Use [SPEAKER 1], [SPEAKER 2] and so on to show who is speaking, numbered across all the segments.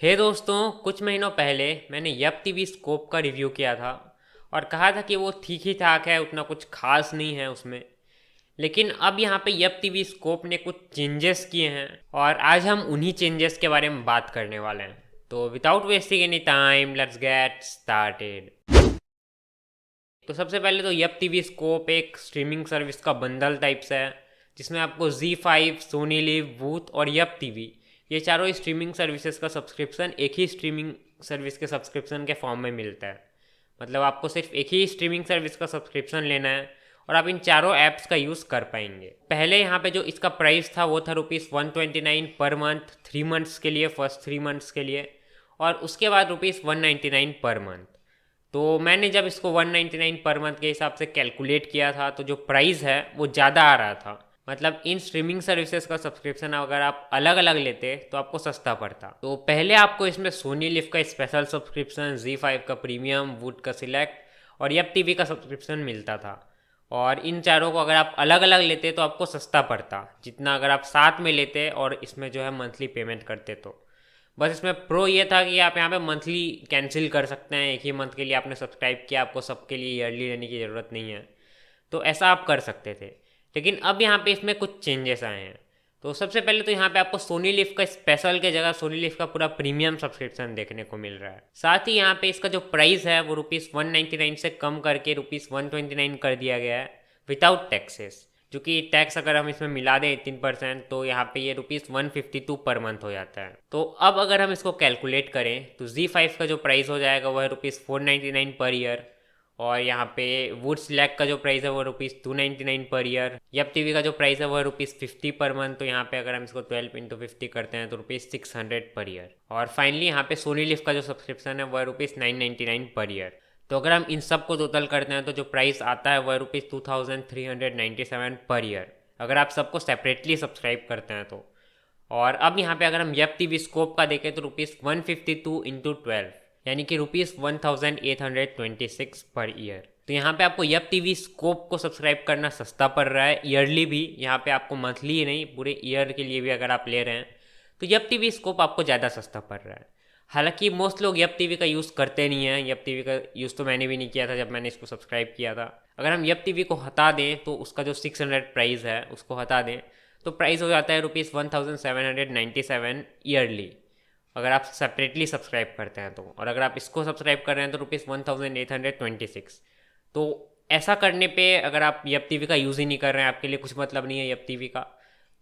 [SPEAKER 1] हे दोस्तों, कुछ महीनों पहले मैंने यप टीवी स्कोप का रिव्यू किया था और कहा था कि वो ठीक ही ठाक है, उतना कुछ खास नहीं है उसमें। लेकिन अब यहाँ पे यप टीवी स्कोप ने कुछ चेंजेस किए हैं और आज हम उन्हीं चेंजेस के बारे में बात करने वाले हैं। तो without wasting any time, let's get started. तो सबसे पहले तो यप टीवी स्कोप एक स्ट्रीमिंग सर्विस का बंडल टाइप से है, जिसमें आपको Z5, सोनी लिव, वूट और यप टीवी, ये चारों स्ट्रीमिंग सर्विसेज का सब्सक्रिप्शन एक ही स्ट्रीमिंग सर्विस के सब्सक्रिप्शन के फॉर्म में मिलता है। मतलब आपको सिर्फ एक ही स्ट्रीमिंग सर्विस का सब्सक्रिप्शन लेना है और आप इन चारों ऐप्स का यूज़ कर पाएंगे। पहले यहाँ पे जो इसका प्राइस था वो था ₹129 पर मंथ 3 मंथ्स के लिए, फर्स्ट 3 मंथ्स के लिए, और उसके बाद ₹199 पर मंथ। तो मैंने जब इसको 199 पर मंथ के हिसाब से कैलकुलेट किया था तो जो प्राइस है वो ज़्यादा आ रहा था। मतलब इन स्ट्रीमिंग सर्विसेज का सब्सक्रिप्शन अगर आप अलग अलग लेते तो आपको सस्ता पड़ता। तो पहले आपको इसमें सोनी लिव का स्पेशल सब्सक्रिप्शन, Z5 का प्रीमियम, वुड का सिलेक्ट और यप टीवी का सब्सक्रिप्शन मिलता था। और इन चारों को अगर आप अलग अलग लेते तो आपको सस्ता पड़ता जितना अगर आप साथ में लेते और इसमें जो है मंथली पेमेंट करते। तो बस इसमें प्रो ये था कि आप यहाँ पे मंथली कैंसिल कर सकते हैं। एक ही मंथ के लिए आपने सब्सक्राइब किया, आपको सबके लिए ईयरली लेने की ज़रूरत नहीं है। तो ऐसा आप कर सकते थे। लेकिन अब यहाँ पे इसमें कुछ चेंजेस आए हैं। तो सबसे पहले तो यहाँ पे आपको सोनी लिव का स्पेशल के जगह सोनी लिव का पूरा प्रीमियम सब्सक्रिप्शन देखने को मिल रहा है। साथ ही यहाँ पे इसका जो प्राइस है वो ₹199 से कम करके ₹129 कर दिया गया है, विदाउट टैक्सेस। जो कि टैक्स अगर हम इसमें मिला दें 18%, तो यहाँ पे ये ₹152 पर मंथ हो जाता है। तो अब अगर हम इसको कैलकुलेट करें तो Z5 का जो प्राइस हो जाएगा वह है ₹499 पर ईयर, और यहाँ पे वुड स्लैग का जो प्राइस है वो ₹299 पर ईयर, यप टीवी का जो प्राइस है वो है ₹50 पर मंथ। तो यहाँ पे अगर हम इसको 12 × 50 करते हैं तो ₹600 पर ईयर। और फाइनली यहाँ पे सोनी लिव का जो सब्सक्रिप्शन है वो है ₹999 पर ईयर। तो अगर हम इन सब को टोटल करते हैं तो जो प्राइस आता है वो है ₹2397 पर ईयर, अगर आप सबको सेपरेटली सब्सक्राइब करते हैं तो। और अब यहाँ पे अगर हम यप टीवी स्कोप का देखें तो ₹152 × 12, यानी कि ₹1826 पर ईयर। तो यहाँ पे आपको यप टीवी स्कोप को सब्सक्राइब करना सस्ता पड़ रहा है, ईयरली भी। यहाँ पे आपको मंथली ही नहीं, पूरे ईयर के लिए भी अगर आप ले रहे हैं तो यप टीवी स्कोप आपको ज़्यादा सस्ता पड़ रहा है। हालांकि मोस्ट लोग यप टीवी का यूज़ करते नहीं हैं। यप टीवी का यूज़ तो मैंने भी नहीं किया था जब मैंने इसको सब्सक्राइब किया था। अगर हम यप टीवी को हटा दें तो उसका जो 600 प्राइस है उसको हटा दें तो प्राइस हो जाता है ₹1797 ईयरली, अगर आप सेपरेटली सब्सक्राइब करते हैं तो। और अगर आप इसको सब्सक्राइब कर रहे हैं तो ₹1826। तो ऐसा करने पे अगर आप यप टीवी का यूज़ ही नहीं कर रहे हैं, आपके लिए कुछ मतलब नहीं है यप टीवी का,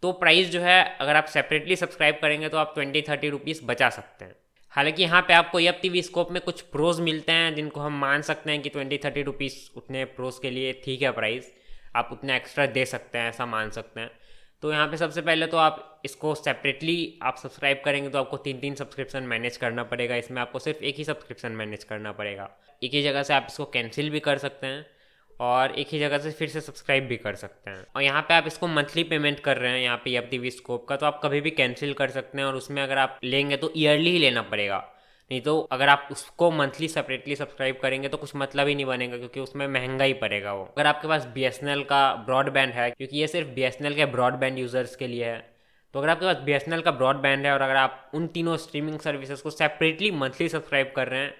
[SPEAKER 1] तो प्राइस जो है अगर आप सेपरेटली सब्सक्राइब करेंगे तो आप 20-30 रुपीज़ बचा सकते हैं। हालांकि यहाँ पे आपको यप टीवी स्कोप में कुछ प्रोज मिलते हैं जिनको हम मान सकते हैं कि 20-30 रुपीज़ उतने प्रोज के लिए ठीक है प्राइस, आप उतना एक्स्ट्रा दे सकते हैं, ऐसा मान सकते हैं। तो यहाँ पे सबसे पहले तो आप इसको सेपरेटली आप सब्सक्राइब करेंगे तो आपको 3-3 सब्सक्रिप्शन मैनेज करना पड़ेगा। इसमें आपको सिर्फ एक ही सब्सक्रिप्शन मैनेज करना पड़ेगा। एक ही जगह से आप इसको कैंसिल भी कर सकते हैं और एक ही जगह से फिर से सब्सक्राइब भी कर सकते हैं। और यहाँ पे आप इसको मंथली पेमेंट कर रहे हैं यहाँ पे यप टीवी स्कोप का, तो आप कभी भी कैंसिल कर सकते हैं। और उसमें अगर आप लेंगे तो ईयरली ही लेना पड़ेगा, नहीं तो अगर आप उसको मंथली सेपरेटली सब्सक्राइब करेंगे तो कुछ मतलब ही नहीं बनेगा, क्योंकि उसमें महंगा ही पड़ेगा वो। अगर आपके पास BSNL का ब्रॉडबैंड है, क्योंकि ये सिर्फ BSNL के ब्रॉडबैंड यूज़र्स के लिए है, तो अगर आपके पास BSNL का ब्रॉडबैंड है और अगर आप उन तीनों स्ट्रीमिंग सर्विसेज को सेपरेटली मंथली सब्सक्राइब कर रहे हैं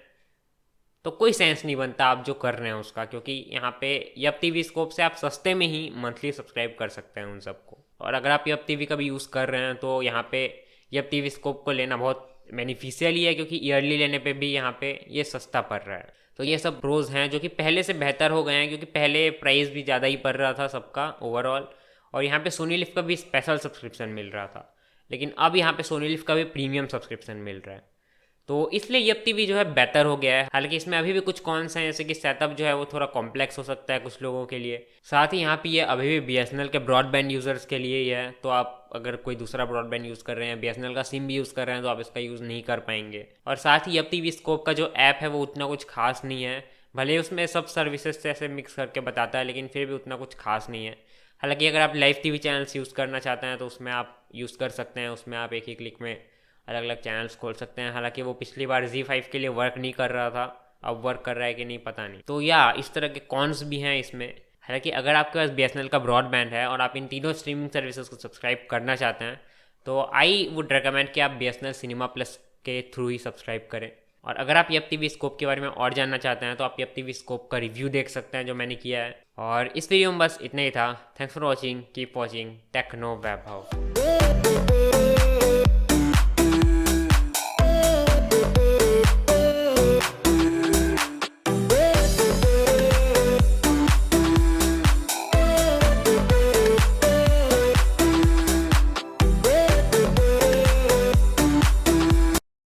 [SPEAKER 1] तो कोई सेंस नहीं बनता आप जो कर रहे हैं उसका, क्योंकि यहाँ पे यप टीवी स्कोप से आप सस्ते में ही मंथली सब्सक्राइब कर सकते हैं उन सबको। और अगर आप यप टीवी का भी यूज़ कर रहे हैं तो यहाँ पे यप टीवी स्कोप को लेना बहुत बेनिफिशियल ही है, क्योंकि ईयरली लेने पे भी यहाँ पे ये सस्ता पड़ रहा है। तो ये सब प्रोज हैं जो कि पहले से बेहतर हो गए हैं, क्योंकि पहले प्राइस भी ज़्यादा ही पड़ रहा था सबका ओवरऑल। और यहाँ पे सोनी लिव का भी स्पेशल सब्सक्रिप्शन मिल रहा था, लेकिन अब यहाँ पे सोनी लिव का भी प्रीमियम सब्सक्रिप्शन मिल रहा है। तो इसलिए यप टीवी जो है बेहतर हो गया है। हालांकि इसमें अभी भी कुछ कॉन्स हैं, जैसे कि सेटअप जो है वो थोड़ा कॉम्प्लेक्स हो सकता है कुछ लोगों के लिए। साथ ही यहाँ पे ये अभी भी BSNL के ब्रॉडबैंड यूज़र्स के लिए ही है। तो आप अगर कोई दूसरा ब्रॉडबैंड यूज़ कर रहे हैं, BSNL का सिम भी यूज़ कर रहे हैं, तो आप इसका यूज़ नहीं कर पाएंगे। और साथ ही यप टीवी स्कोप का जो ऐप है वो उतना कुछ खास नहीं है। भले ही उसमें सब सर्विसेज से ऐसे मिक्स करके बताता है, लेकिन फिर भी उतना कुछ खास नहीं है। हालांकि अगर आप लाइव टीवी चैनल्स यूज़ करना चाहते हैं तो उसमें आप यूज़ कर सकते हैं। उसमें आप एक ही क्लिक में अलग अलग चैनल्स खोल सकते हैं। हालांकि वो पिछली बार Z5 के लिए वर्क नहीं कर रहा था, अब वर्क कर रहा है कि नहीं पता नहीं। तो या इस तरह के कॉन्स भी हैं इसमें। हालांकि अगर आपके पास BSNL का ब्रॉडबैंड है और आप इन तीनों स्ट्रीमिंग सर्विसेज को सब्सक्राइब करना चाहते हैं तो आई वुड रेकमेंड कि आप BSNL सिनेमा प्लस के थ्रू ही सब्सक्राइब करें। और अगर आप यप टीवी स्कोप के बारे में और जानना चाहते हैं तो आप यप टीवी स्कोप का रिव्यू देख सकते हैं जो मैंने किया है। और इस वीडियो में बस इतना ही था। Thanks for watching, keep watching techno Vaibhav.